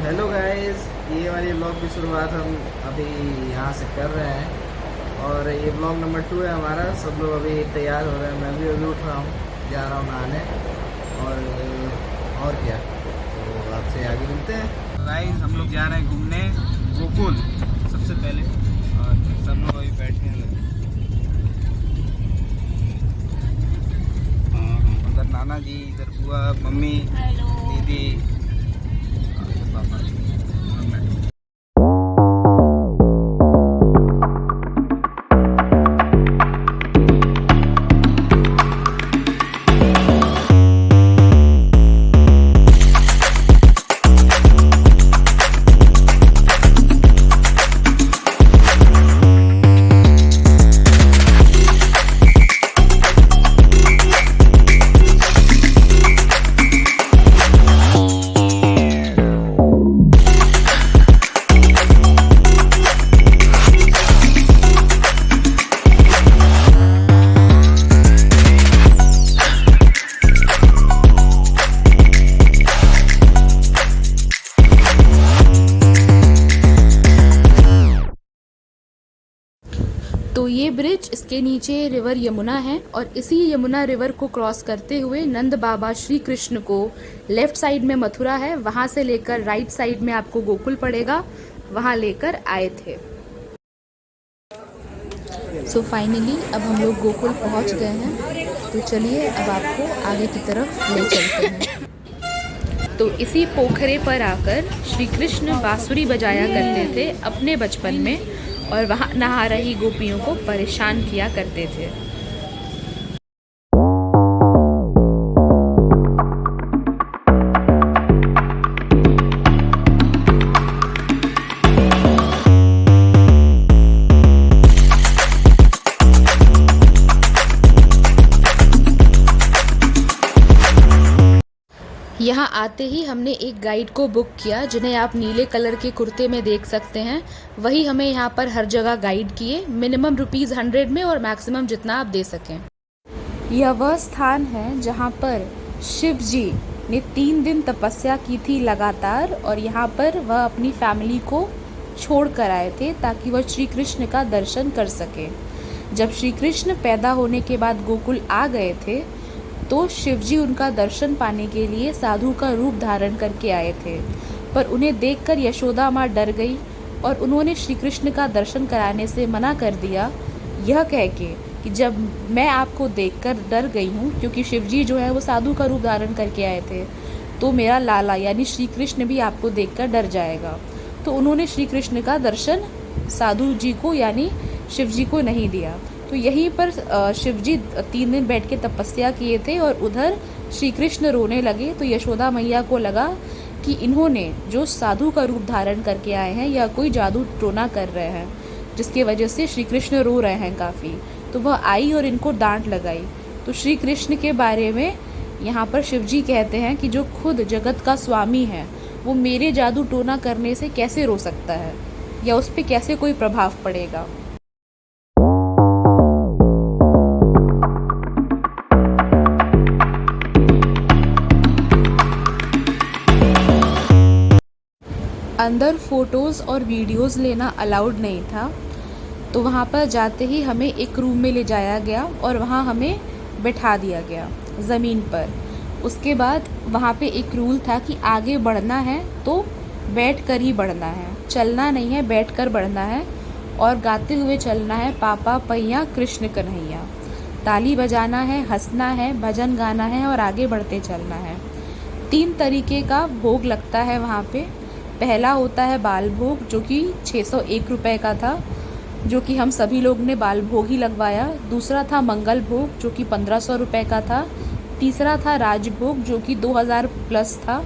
Hello guys, ये वाली blog की शुरुआत हम अभी यहाँ से कर रहे हैं और ये ब्लॉग नंबर 2 है हमारा। सब लोग अभी तैयार हो रहे हैं, मैं भी अभी उठ रहा हूँ, जा रहा हूँ नहाने और क्या। तो आपसे आगे मिलते हैं। गाइस हम लोग जा रहे हैं घूमने गोकुल सबसे पहले, और सब लोग अभी बैठे हैं। उधर नाना जी, इधर बुआ, मम्मी, दीदी, पापा। तो ये ब्रिज, इसके नीचे रिवर यमुना है और इसी यमुना रिवर को क्रॉस करते हुए नंद बाबा श्री कृष्ण को लेफ्ट साइड में मथुरा है, वहां से लेकर राइट साइड में आपको गोकुल पड़ेगा, वहां लेकर आए थे। सो फाइनली अब हम लोग गोकुल पहुंच गए हैं, तो चलिए अब आपको आगे की तरफ ले चलते हैं। तो इसी पोखरे पर आकर श्री कृष्ण बांसुरी बजाया करते थे अपने बचपन में, और वहाँ नहा रही गोपियों को परेशान किया करते थे। यहाँ आते ही हमने एक गाइड को बुक किया, जिन्हें आप नीले कलर के कुर्ते में देख सकते हैं। वही हमें यहाँ पर हर जगह गाइड किए, मिनिमम ₹100 में और मैक्सिमम जितना आप दे सकें। यह वह स्थान है जहाँ पर शिव जी ने 3 दिन तपस्या की थी लगातार, और यहाँ पर वह अपनी फैमिली को छोड़ कर आए थे ताकि वह श्री कृष्ण का दर्शन कर सके। जब श्री कृष्ण पैदा होने के बाद गोकुल आ गए थे, तो शिवजी उनका दर्शन पाने के लिए साधु का रूप धारण करके आए थे, पर उन्हें देखकर यशोदा माँ डर गई और उन्होंने श्री कृष्ण का दर्शन कराने से मना कर दिया, यह कह के कि जब मैं आपको देखकर डर गई हूँ, क्योंकि शिवजी जो है वो साधु का रूप धारण करके आए थे, तो मेरा लाला यानी श्री कृष्ण भी आपको देखकर डर जाएगा। तो उन्होंने श्री कृष्ण का दर्शन साधु जी को यानी शिव जी को नहीं दिया। तो यहीं पर शिवजी 3 दिन बैठ के तपस्या किए थे और उधर श्री कृष्ण रोने लगे। तो यशोदा मैया को लगा कि इन्होंने जो साधु का रूप धारण करके आए हैं या कोई जादू टोना कर रहे हैं, जिसकी वजह से श्री कृष्ण रो रहे हैं काफ़ी। तो वह आई और इनको डांट लगाई। तो श्री कृष्ण के बारे में यहाँ पर शिवजी कहते हैं कि जो खुद जगत का स्वामी है, वो मेरे जादू टोना करने से कैसे रो सकता है, या उस पर कैसे कोई प्रभाव पड़ेगा। अंदर फ़ोटोज़ और वीडियोज़ लेना अलाउड नहीं था, तो वहाँ पर जाते ही हमें एक रूम में ले जाया गया और वहाँ हमें बैठा दिया गया ज़मीन पर। उसके बाद वहाँ पे एक रूल था कि आगे बढ़ना है तो बैठ कर ही बढ़ना है, चलना नहीं है, बैठ कर बढ़ना है, और गाते हुए चलना है, पापा पैया कृष्ण कन्हैया। ताली बजाना है, हंसना है, भजन गाना है और आगे बढ़ते चलना है। 3 तरीके का भोग लगता है वहाँ पे। पहला होता है बाल भोग, जो कि 601 रुपये का था, जो कि हम सभी लोग ने बाल भोग ही लगवाया। दूसरा था मंगल भोग, जो कि 1500 रुपये का था। तीसरा था राजभोग, जो कि 2000 प्लस था,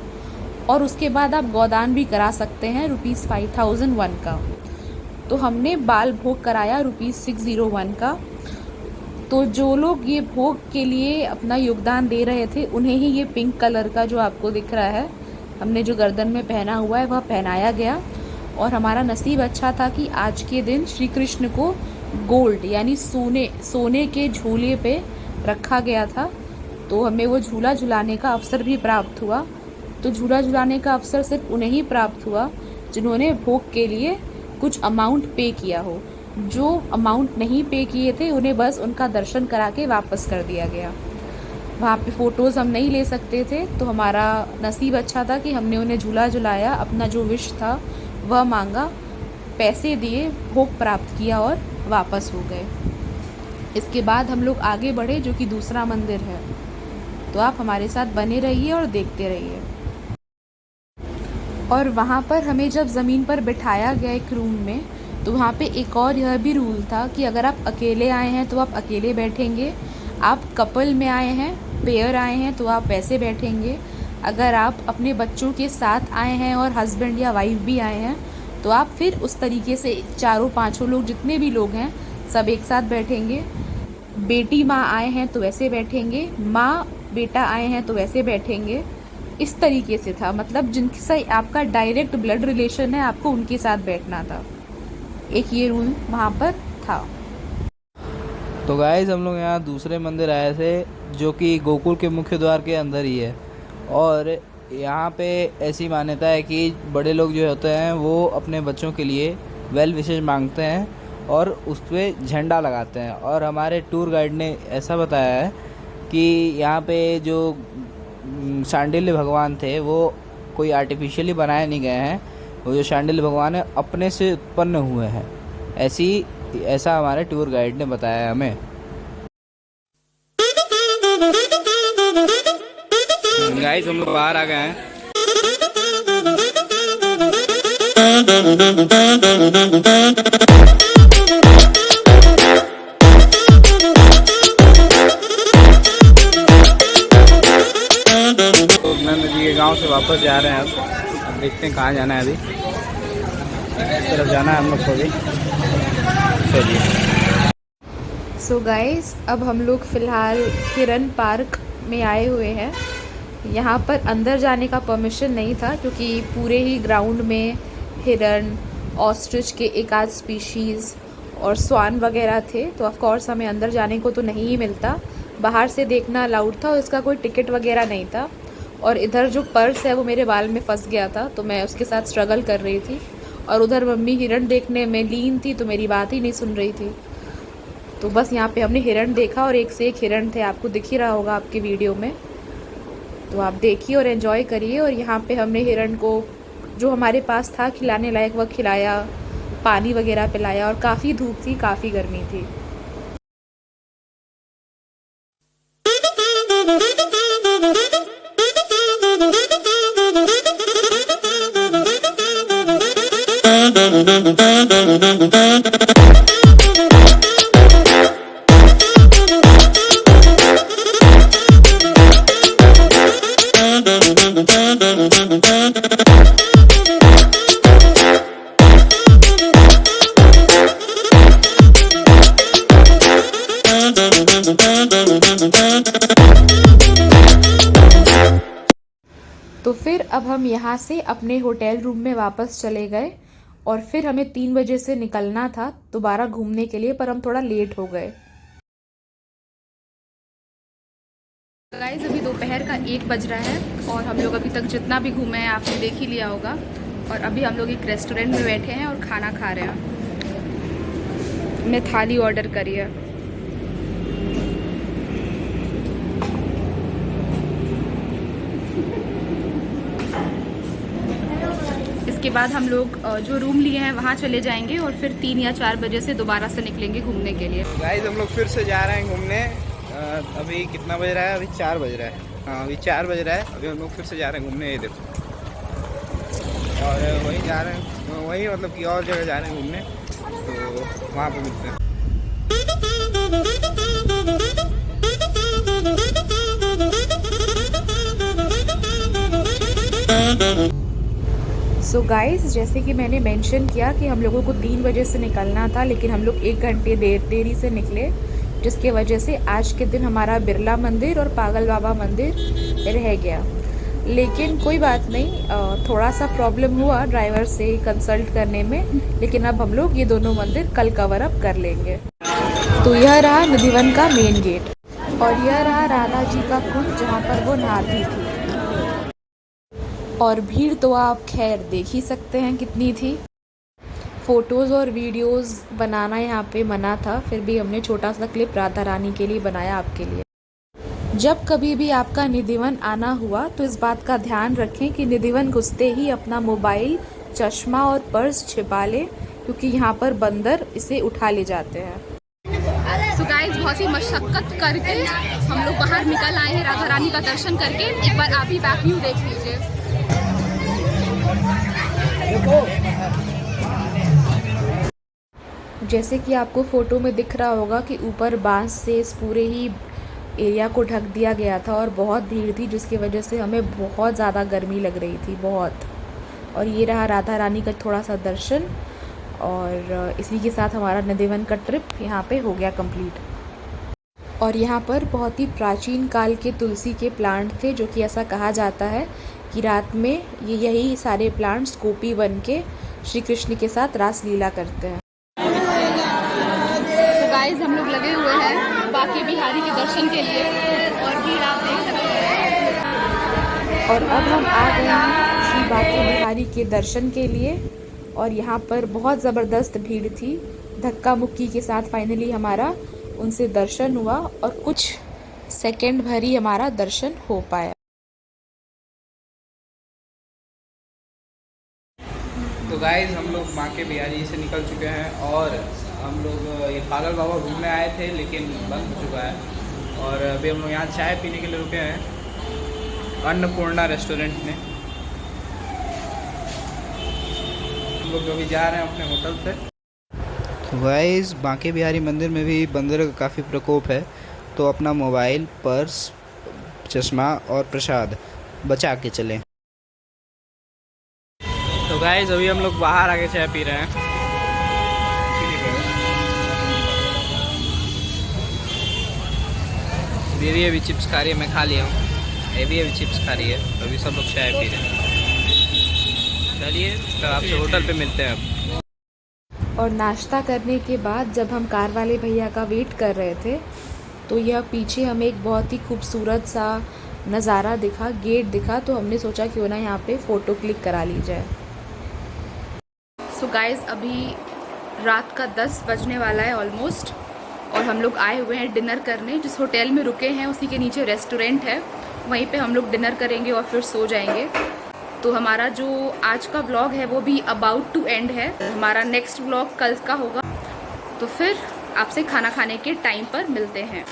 और उसके बाद आप गोदान भी करा सकते हैं ₹5001 का। तो हमने बाल भोग कराया ₹601 का। तो जो लोग ये भोग के लिए अपना योगदान दे रहे थे, उन्हें ही ये पिंक कलर का जो आपको दिख रहा है, हमने जो गर्दन में पहना हुआ है, वह पहनाया गया। और हमारा नसीब अच्छा था कि आज के दिन श्री कृष्ण को गोल्ड यानी सोने के झूले पे रखा गया था, तो हमें वो झूला झुलाने का अवसर भी प्राप्त हुआ। तो झूला झुलाने का अवसर सिर्फ उन्हें ही प्राप्त हुआ जिन्होंने भोग के लिए कुछ अमाउंट पे किया हो। जो अमाउंट नहीं पे किए थे उन्हें बस उनका दर्शन करा के वापस कर दिया गया। वहाँ पे फ़ोटोज़ हम नहीं ले सकते थे, तो हमारा नसीब अच्छा था कि हमने उन्हें झूला झुलाया, अपना जो विश था वह मांगा, पैसे दिए, भोग प्राप्त किया और वापस हो गए। इसके बाद हम लोग आगे बढ़े जो कि दूसरा मंदिर है। तो आप हमारे साथ बने रहिए और देखते रहिए। और वहाँ पर हमें जब ज़मीन पर बिठाया गया एक रूम में, तो वहाँ पे एक और यह भी रूल था कि अगर आप अकेले आए हैं तो आप अकेले बैठेंगे, आप कपल में आए हैं, पेयर आए हैं तो आप वैसे बैठेंगे, अगर आप अपने बच्चों के साथ आए हैं और हस्बैंड या वाइफ भी आए हैं तो आप फिर उस तरीके से चारों पांचों लोग जितने भी लोग हैं सब एक साथ बैठेंगे। बेटी माँ आए हैं तो वैसे बैठेंगे, माँ बेटा आए हैं तो वैसे बैठेंगे। इस तरीके से था, मतलब जिनसे आपका डायरेक्ट ब्लड रिलेशन है आपको उनके साथ बैठना था। एक ये रूल वहाँ पर था। तो गाइस हम लोग यहाँ दूसरे मंदिर आए थे जो कि गोकुल के मुख्य द्वार के अंदर ही है। और यहाँ पे ऐसी मान्यता है कि बड़े लोग जो होते हैं वो अपने बच्चों के लिए वेल विशेष मांगते हैं और उस पर झंडा लगाते हैं। और हमारे टूर गाइड ने ऐसा बताया है कि यहाँ पे जो शांडिल्य भगवान थे वो कोई आर्टिफिशियली बनाए नहीं गए हैं, वो जो शांडिल्य भगवान है अपने से उत्पन्न हुए हैं। ऐसा हमारे टूर गाइड ने बताया हमें। गाइस हम लोग बाहर आ गए हैं। तो मैं नदी के गांव से वापस जा रहे हैं। अब देखते हैं कहाँ जाना है। अभी इस तरफ जाना है हम लोग को भी। चलिए। सो गाइस अब हम लोग फ़िलहाल हिरन पार्क में आए हुए हैं। यहाँ पर अंदर जाने का परमिशन नहीं था क्योंकि पूरे ही ग्राउंड में हिरन, ऑस्ट्रिच के एक आध स्पीशीज़ और स्वान वगैरह थे, तो ऑफ कोर्स हमें अंदर जाने को तो नहीं ही मिलता। बाहर से देखना अलाउड था और इसका कोई टिकट वगैरह नहीं था। और इधर जो पर्स है वो मेरे बाल में फंस गया था, तो मैं उसके साथ स्ट्रगल कर रही थी। और उधर मम्मी हिरन देखने में लीन थी तो मेरी बात ही नहीं सुन रही थी। तो बस यहाँ पे हमने हिरन देखा और एक से एक हिरन थे, आपको दिख ही रहा होगा आपके वीडियो में। तो आप देखिए और एंजॉय करिए। और यहाँ पे हमने हिरन को जो हमारे पास था खिलाने लायक वह खिलाया, पानी वगैरह पिलाया। और काफ़ी धूप थी, काफ़ी गर्मी थी। तो फिर अब हम यहाँ से अपने होटल रूम में वापस चले गए और फिर हमें 3 बजे से निकलना था दोबारा घूमने के लिए, पर हम थोड़ा लेट हो गए। गाइस अभी दोपहर का 1 बज रहा है और हम लोग अभी तक जितना भी घूमे हैं आपने देख ही लिया होगा। और अभी हम लोग एक रेस्टोरेंट में बैठे हैं और खाना खा रहे हैं। हमने थाली ऑर्डर करी है। इसके बाद हम लोग जो रूम लिए हैं वहाँ चले जाएंगे और फिर 3 या 4 बजे से दोबारा से निकलेंगे घूमने के लिए। गाइस हम लोग फिर से जा रहे हैं घूमने। अभी कितना बज रहा है? अभी 4 बज रहा है। हाँ अभी 4 बज रहा है। अभी हम लोग फिर से जा रहे हैं घूमने। ये देखो, और वहीं जा रहे हैं, वहीं मतलब कि और जगह जा रहे हैं घूमने, तो वहाँ पे मिलते हैं। सो गाइस जैसे कि मैंने मेंशन किया कि हम लोगों को 3 बजे से निकलना था, लेकिन हम लोग 1 घंटे देरी से निकले, जिसके वजह से आज के दिन हमारा बिरला मंदिर और पागल बाबा मंदिर रह गया। लेकिन कोई बात नहीं, थोड़ा सा प्रॉब्लम हुआ ड्राइवर से कंसल्ट करने में, लेकिन अब हम लोग ये दोनों मंदिर कल कवर अप कर लेंगे। तो यह रहा नदीवन का मेन गेट और यह रहा राधा जी का कुंड जहाँ पर वो नहाती थी। और भीड़ तो आप खैर देख ही सकते हैं कितनी थी। फ़ोटोज़ और वीडियोज़ बनाना यहाँ पे मना था, फिर भी हमने छोटा सा क्लिप राधा रानी के लिए बनाया आपके लिए। जब कभी भी आपका निधिवन आना हुआ तो इस बात का ध्यान रखें कि निधिवन घुसते ही अपना मोबाइल, चश्मा और पर्स छिपा लें, क्योंकि यहाँ पर बंदर इसे उठा ले जाते हैं। तो गाइस, बहुत ही मशक्क़त करके हम लोग बाहर निकल आए हैं राधा रानी का दर्शन करके। एक बार आप ही बैक व्यू देख लीजिए। जैसे कि आपको फ़ोटो में दिख रहा होगा कि ऊपर बांस से इस पूरे ही एरिया को ढक दिया गया था और बहुत भीड़ थी, जिसकी वजह से हमें बहुत ज़्यादा गर्मी लग रही थी, बहुत। और ये रहा राधा रानी का थोड़ा सा दर्शन, और इसी के साथ हमारा निधिवन का ट्रिप यहाँ पे हो गया कंप्लीट। और यहाँ पर बहुत ही प्राचीन काल के तुलसी के प्लांट थे, जो कि ऐसा कहा जाता है कि रात में यही सारे प्लांट्स गोपी बन के श्री कृष्ण के साथ रास लीला करते हैं। तो गाइस, हम लोग लगे हुए हैं बांके बिहारी के दर्शन के लिए, और भीड़ आप देख सकते हैं। और अब हम आ गए हैं श्री बांके बिहारी के दर्शन के लिए, और यहाँ पर बहुत ज़बरदस्त भीड़ थी। धक्का मुक्की के साथ फाइनली हमारा उनसे दर्शन हुआ, और कुछ सेकंड भर ही हमारा दर्शन हो पाया। तो गाइस, हम लोग बांके बिहारी से निकल चुके हैं, और हम लोग ये पागल बाबा घूमने आए थे लेकिन बंद हो चुका है। और अभी हम लोग यहाँ चाय पीने के लिए रुके हैं अन्नपूर्णा रेस्टोरेंट में। हम लोग अभी जा रहे हैं अपने होटल से। तो गाइस, बांके बिहारी मंदिर में भी बंदर का काफ़ी प्रकोप है, तो अपना मोबाइल, पर्स, चश्मा और प्रसाद बचा के चलें। तो गाइस, अभी हम लोग बाहर आके चाय पी रहे हैं। दीदी अभी चिप्स खा रही है, मैं खा लिया हूँ। ये भी अभी चिप्स खा रही है, तो अभी सब लोग चाय पी रहे हैं। चलिए, तो आपसे होटल पे मिलते हैं अब। और नाश्ता करने के बाद जब हम कार वाले भैया का वेट कर रहे थे, तो यह पीछे हमें एक बहुत ही खूबसूरत सा नज़ारा दिखा, गेट दिखा, तो हमने सोचा क्यों ना यहाँ पे फ़ोटो क्लिक करा ली जाए। सो गाइस, अभी रात का 10 बजने वाला है ऑलमोस्ट, और हम लोग आए हुए हैं डिनर करने। जिस होटल में रुके हैं उसी के नीचे रेस्टोरेंट है, वहीं पे हम लोग डिनर करेंगे और फिर सो जाएंगे। तो हमारा जो आज का व्लॉग है वो भी अबाउट टू एंड है। हमारा नेक्स्ट व्लॉग कल का होगा, तो फिर आपसे खाना खाने के टाइम पर मिलते हैं।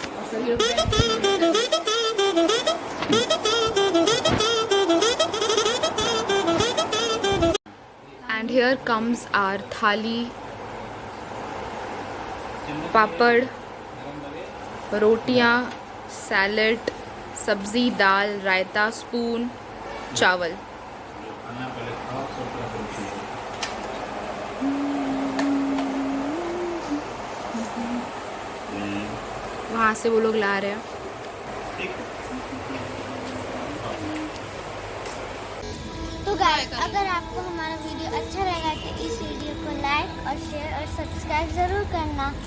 एंड हियर कम्स आवर थाली, पापड़, रोटियां, सैलेड, सब्ज़ी, दाल, रायता, स्पून, चावल। वहाँ से वो लोग ला रहे हैं। तो गाइस, अगर आपको हमारा वीडियो अच्छा लगा तो इस वीडियो को लाइक और शेयर और सब्सक्राइब ज़रूर करना।